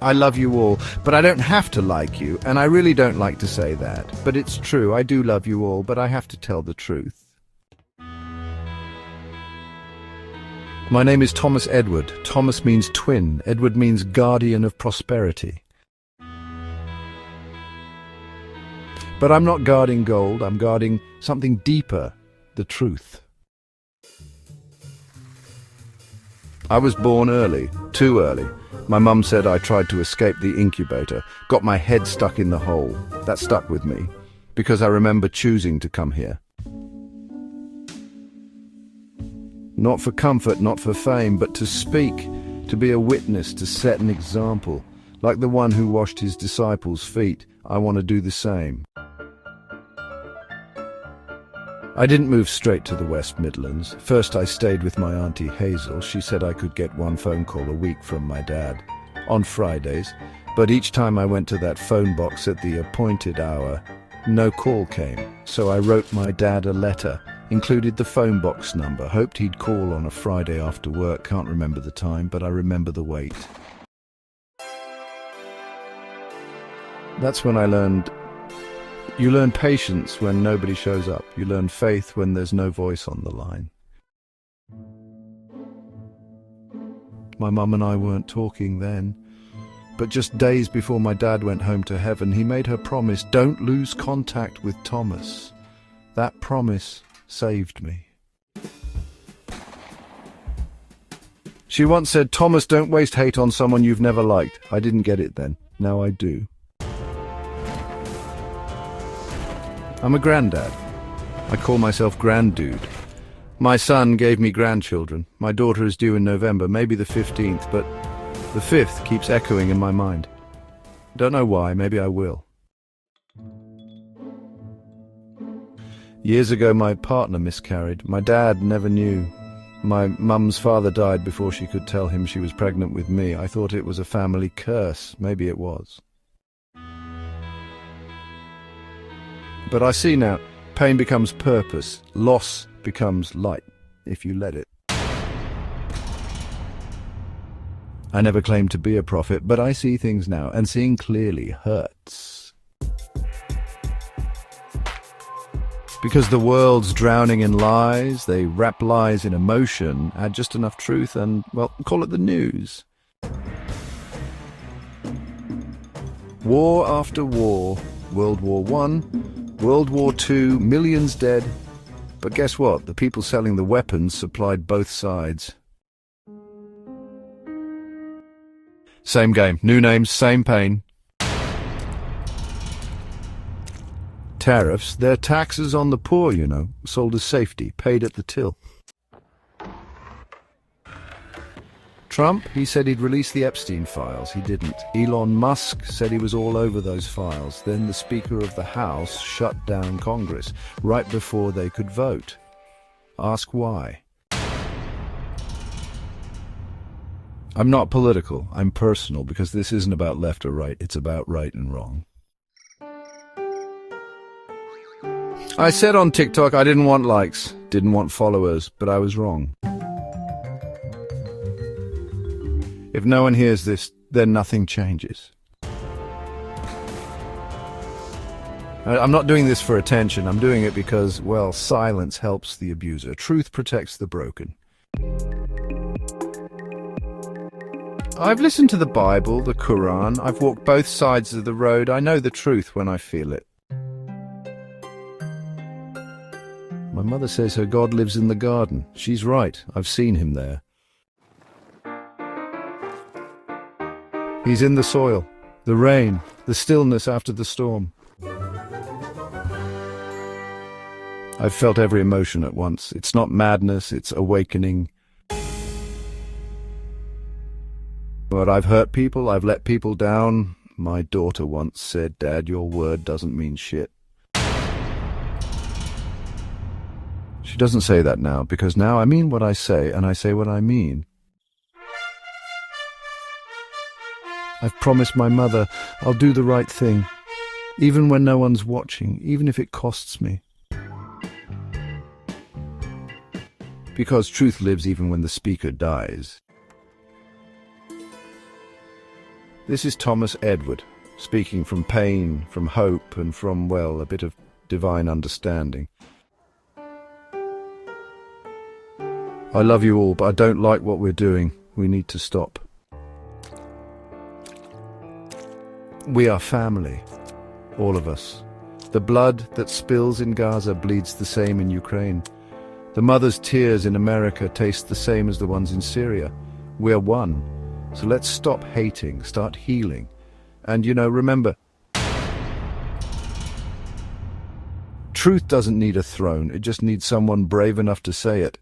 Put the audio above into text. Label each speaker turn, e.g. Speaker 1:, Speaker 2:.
Speaker 1: I love you all, but I don't have to like you, and I really don't like to say that. But it's true, I do love you all, but I have to tell the truth. My name is Thomas Edward. Thomas means twin. Edward means guardian of prosperity. But I'm not guarding gold, I'm guarding something deeper, the truth. I was born early, too early. My mum said I tried to escape the incubator, got my head stuck in the hole. That stuck with me, because I remember choosing to come here. Not for comfort, not for fame, but to speak, to be a witness, to set an example. Like the one who washed his disciples' feet, I want to do the same. I didn't move straight to the West Midlands. First I stayed with my auntie Hazel. She said I could get one phone call a week from my dad, on Fridays, but each time I went to that phone box at the appointed hour, no call came. So I wrote my dad a letter, included the phone box number, hoped he'd call on a Friday after work. Can't remember the time, but I remember the wait. That's when I learned you learn patience when nobody shows up. You learn faith when there's no voice on the line. My mum and I weren't talking then, but just days before my dad went home to heaven, he made her promise, don't lose contact with Thomas. That promise saved me. She once said, Thomas, don't waste hate on someone you've never liked. I didn't get it then. Now I do. I'm a granddad. I call myself Granddude. My son gave me grandchildren. My daughter is due in November, maybe the 15th, but the 5th keeps echoing in my mind. Don't know why, maybe I will. Years ago, my partner miscarried. My dad never knew. My mum's father died before she could tell him she was pregnant with me. I thought it was a family curse. Maybe it was. But I see now, pain becomes purpose, loss becomes light, if you let it. I never claimed to be a prophet, but I see things now, and seeing clearly hurts. Because the world's drowning in lies, they wrap lies in emotion, add just enough truth and, well, call it the news. War after war, World War I, World War II, millions dead. But guess what? The people selling the weapons supplied both sides. Same game, new names, same pain. Tariffs, they're taxes on the poor, you know, sold as safety, paid at the till. Trump, he said he'd release the Epstein files. He didn't. Elon Musk said he was all over those files. Then the Speaker of the House shut down Congress right before they could vote. Ask why. I'm not political. I'm personal, because this isn't about left or right. It's about right and wrong. I said on TikTok I didn't want likes, didn't want followers, but I was wrong. If no one hears this, then nothing changes. I'm not doing this for attention. I'm doing it because, well, silence helps the abuser. Truth protects the broken. I've listened to the Bible, the Quran. I've walked both sides of the road. I know the truth when I feel it. My mother says her God lives in the garden. She's right. I've seen him there. He's in the soil, the rain, the stillness after the storm. I've felt every emotion at once. It's not madness, it's awakening. But I've hurt people, I've let people down. My daughter once said, Dad, your word doesn't mean shit. She doesn't say that now, because now I mean what I say, and I say what I mean. I've promised my mother I'll do the right thing, even when no one's watching, even if it costs me. Because truth lives even when the speaker dies. This is Thomas Edward, speaking from pain, from hope, and from, well, a bit of divine understanding. I love you all, but I don't like what we're doing. We need to stop. We are family, all of us. The blood that spills in Gaza bleeds the same in Ukraine. The mother's tears in America taste the same as the ones in Syria. We're one. So let's stop hating, start healing. And, remember, truth doesn't need a throne. It just needs someone brave enough to say it.